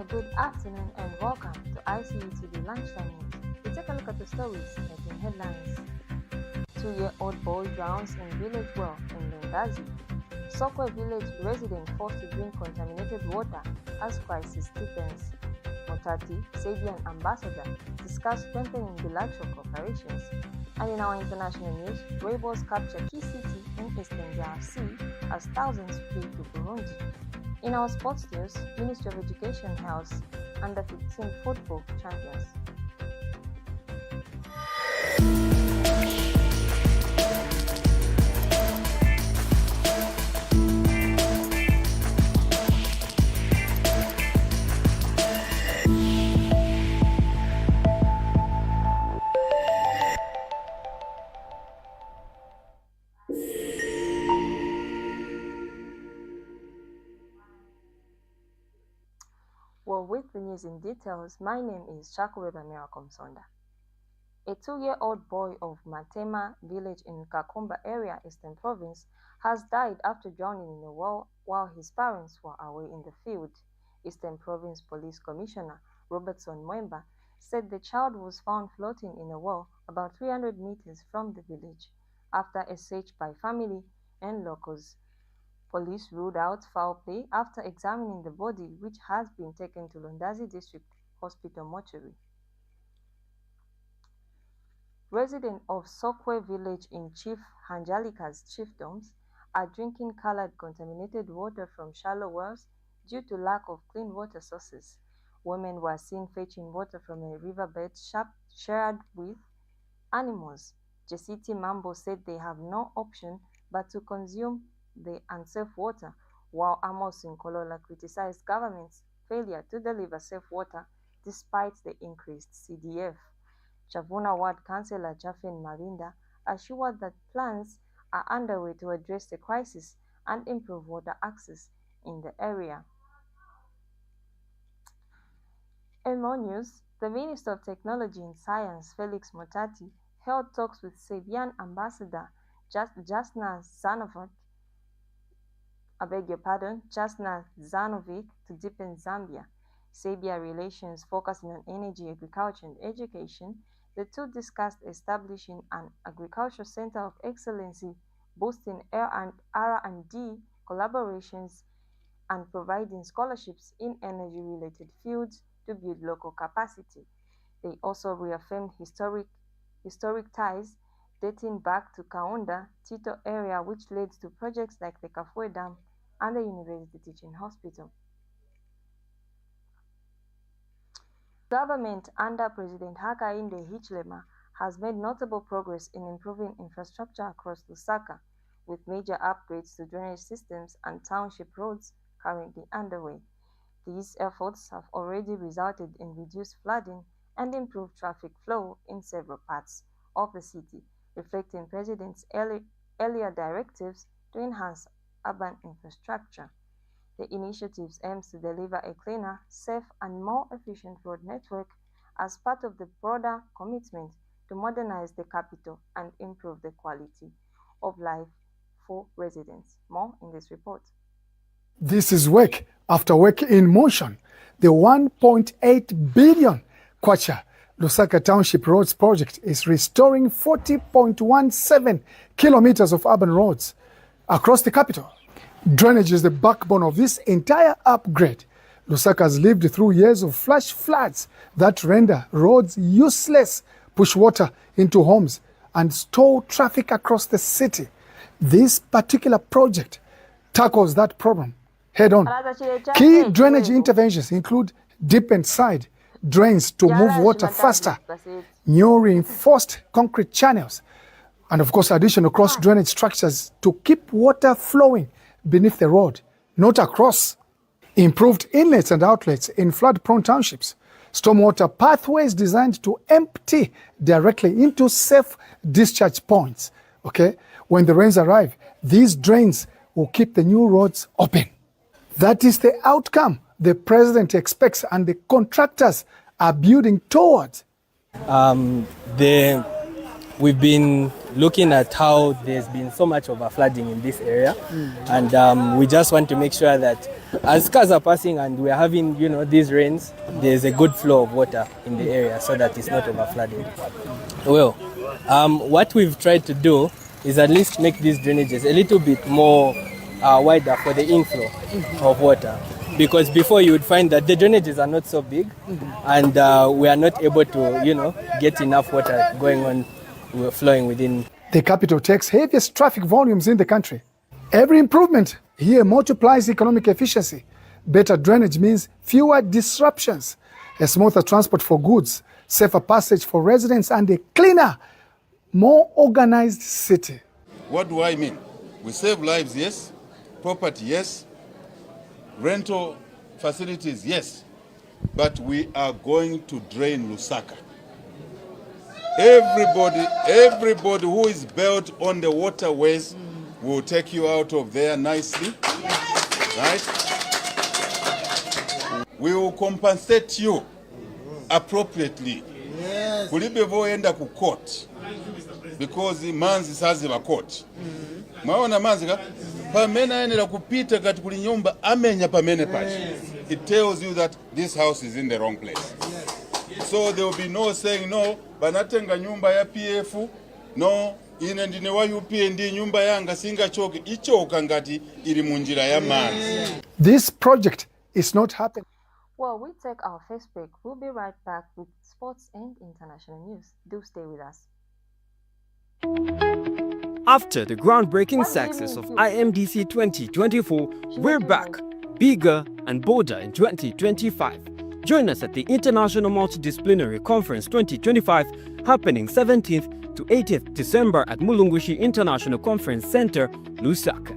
Well, good afternoon and welcome to Icu Tv Lunchtime News. We take a look at the stories making headlines. 2-year-old boy drowns in village well in Lundazi. Sokwe village resident forced to drink contaminated water as crisis deepens. Mutati, Serbian ambassador, discuss strengthening bilateral cooperations. And in our international news, rebels capture key city in eastern DRC as thousands flee to Burundi. In our sports news, Ministry of Education hails under-15 football champions. Well, with the news in details, my name is Sokwe Sonda. A 2-year-old boy of Matema village in Kakumba area, Eastern Province, has died after drowning in a well while his parents were away in the field. Eastern Province Police Commissioner Robertson Mwemba said the child was found floating in a well about 300 meters from the village after a search by family and locals. Police ruled out foul play after examining the body, which has been taken to Lundazi District Hospital mortuary. Residents of Sokwe village in Chief Hanjalika's chiefdoms are drinking colored contaminated water from shallow wells due to lack of clean water sources. Women were seen fetching water from a riverbed shared with animals. Jesiti Mambo said they have no option but to consume the unsafe water, while Amos Nkolola criticized government's failure to deliver safe water despite the increased CDF. Chavuna Ward Councillor Jafin Malinda assured that plans are underway to address the crisis and improve water access in the area. In more news, the Minister of Technology and Science, Felix Mutati, held talks with Serbian Ambassador Jasna Zanovic to deepen Zambia-Serbia relations focusing on energy, agriculture, and education. The two discussed establishing an agricultural center of excellency, boosting R&D collaborations, and providing scholarships in energy-related fields to build local capacity. They also reaffirmed historic ties dating back to Kaunda, Tito area, which led to projects like the Kafue Dam and the University Teaching Hospital. Government under President Hakainde Hichilema has made notable progress in improving infrastructure across Lusaka, with major upgrades to drainage systems and township roads currently underway. These efforts have already resulted in reduced flooding and improved traffic flow in several parts of the city, reflecting President's earlier directives to enhance urban infrastructure. The initiative aims to deliver a cleaner, safe, and more efficient road network as part of the broader commitment to modernize the capital and improve the quality of life for residents. More in this report. This is work after work in motion. The 1.8 billion kwacha Lusaka Township Roads project is restoring 40.17 kilometers of urban roads across the capital. Drainage is the backbone of this entire upgrade. Lusaka has lived through years of flash floods that render roads useless, push water into homes, and stall traffic across the city. This particular project tackles that problem head on. Key drainage interventions include deepened side drains to move water faster, new reinforced concrete channels, and of course additional cross drainage structures to keep water flowing beneath the road, not across. Improved inlets and outlets in flood-prone townships. Stormwater pathways designed to empty directly into safe discharge points. Okay, when the rains arrive, these drains will keep the new roads open. That is the outcome the president expects and the contractors are building towards. The we've been looking at how there's been so much flooding in this area, and we just want to make sure that as cars are passing and we're having, these rains, there's a good flow of water in the area so that it's not overflooded. Well, what we've tried to do is at least make these drainages a little bit more wider for the inflow of water. Because before you would find that the drainages are not so big, and we are not able to, get enough water going on, flowing within. The capital takes heaviest traffic volumes in the country. Every improvement here multiplies economic efficiency. Better drainage means fewer disruptions, a smoother transport for goods, safer passage for residents, and a cleaner, more organized city. What do I mean? We save lives, yes. Property, yes. Rental facilities, yes. But we are going to drain Lusaka. Everybody who is built on the waterways will take you out of there nicely, right? We will compensate you appropriately. Kulibevoenda ku court because manzi saziba court. Mwaona manzi ka pamena yenera kupita kati kuli nyumba amenya pamene pachi. It tells you that this house is in the wrong place. So there will be no saying no, banatenga nyumba ya PF, no, ine ndine wa UPND nyumba yanga singa choke, ichoka ngati ili munjira ya manzi. This project is not happening. Well, we take our first break. We'll be right back with sports and international news. Do stay with us. After the groundbreaking success of IMDC 2024, we're back, bigger and bolder in 2025. Join us at the International Multidisciplinary Conference 2025, happening 17th to 18th December at Mulungushi International Conference Center, Lusaka.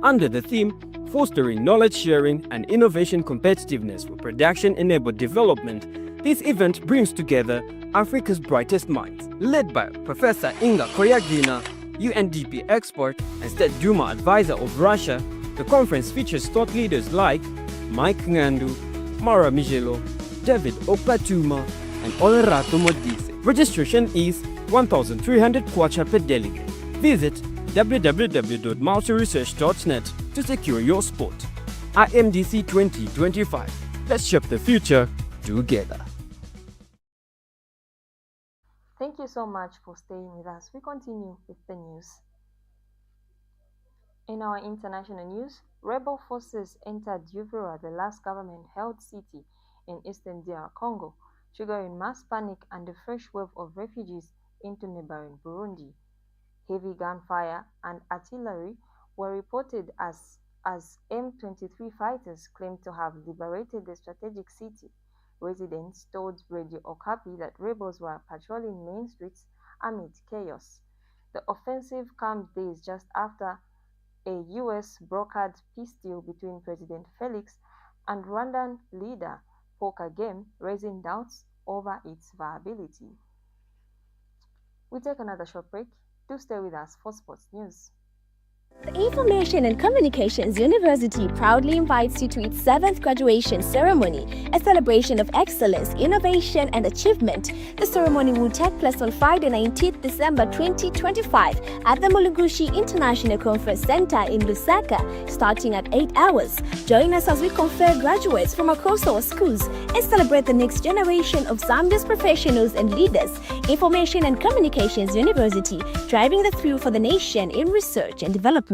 Under the theme, Fostering Knowledge Sharing and Innovation Competitiveness for Production-Enabled Development, this event brings together Africa's brightest minds. Led by Professor Inga Koryagina, UNDP expert and State Duma advisor of Russia, the conference features thought leaders like Mike Ngandu, Mara Mijelo, David Opatuma, and Olerato Modise. Registration is 1,300 kwacha per delegate. Visit www.multiresearch.net to secure your spot. IMDC 2025. Let's shape the future together. Thank you so much for staying with us. We continue with the news. In our international news, rebel forces entered Uvira, the last government-held city in eastern DR Congo, triggering mass panic and a fresh wave of refugees into neighboring Burundi. Heavy gunfire and artillery were reported as M23 fighters claimed to have liberated the strategic city. Residents told Radio Okapi that rebels were patrolling main streets amid chaos. The offensive comes days just after a U.S. brokered peace deal between President Felix and Rwandan leader Paul Kagame, raising doubts over its viability. We take another short break. Do stay with us for sports news. The Information and Communications University proudly invites you to its 7th graduation ceremony, a celebration of excellence, innovation, and achievement. The ceremony will take place on Friday, 19th December 2025 at the Mulungushi International Conference Center in Lusaka, starting at 8 hours. Join us as we confer graduates from across our schools and celebrate the next generation of Zambia's professionals and leaders. Information and Communications University, driving the through for the nation in research and development.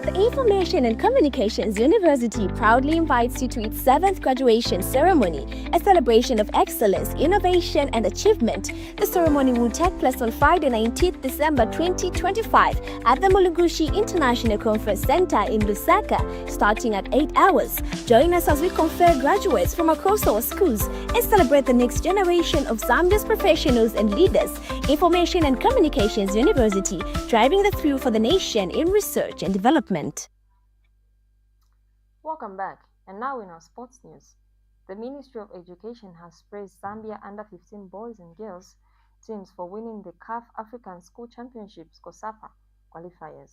The Information and Communications University proudly invites you to its 7th graduation ceremony, a celebration of excellence, innovation, and achievement. The ceremony will take place on Friday, 19th December 2025 at the Mulungushi International Conference Center in Lusaka, starting at 8 hours. Join us as we confer graduates from across our schools and celebrate the next generation of Zambia's professionals and leaders. Information and Communications University, driving the through for the nation in research and development. Welcome back. And now in our sports news, the Ministry of Education has praised Zambia under-15 boys and girls teams for winning the CAF African School Championships COSAPA qualifiers.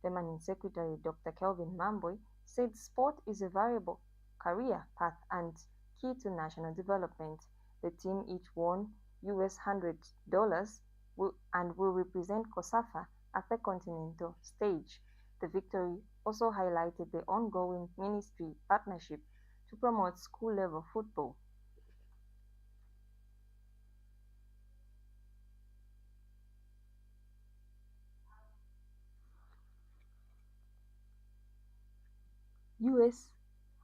Permanent Secretary Dr. Kelvin Mamboy said sport is a variable career path and key to national development. The team each won $100 and will represent COSAFA at the continental stage. The victory also highlighted the ongoing ministry partnership to promote school-level football.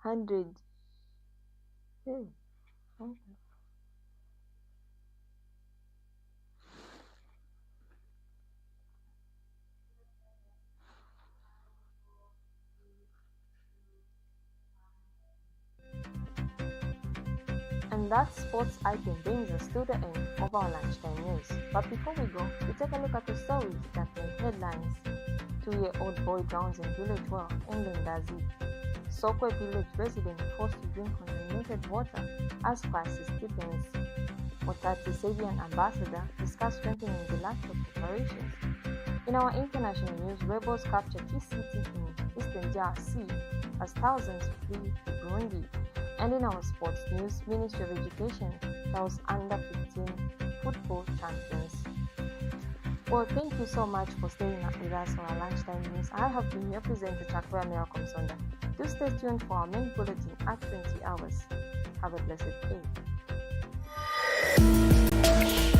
$100. Hey, okay. And that sports item brings us to the end of our lunchtime news. But before we go, we take a look at the stories that made headlines. 2-year-old boy drowns in village well in Lundazi. Sokwe village resident forced to drink contaminated water as crisis deepens. Mutati Serbian ambassador discussed strengthening bilateral preparations. In our international news, rebels capture key city in eastern DRC as thousands flee to Burundi. And in our sports news, Ministry of Education tells under-15 football champions. Well, thank you so much for staying up with us for our lunchtime news. I have been your presenter, Chakwa Miracle Sonda. Do stay tuned for our main bulletin at 20 hours. Have a blessed day.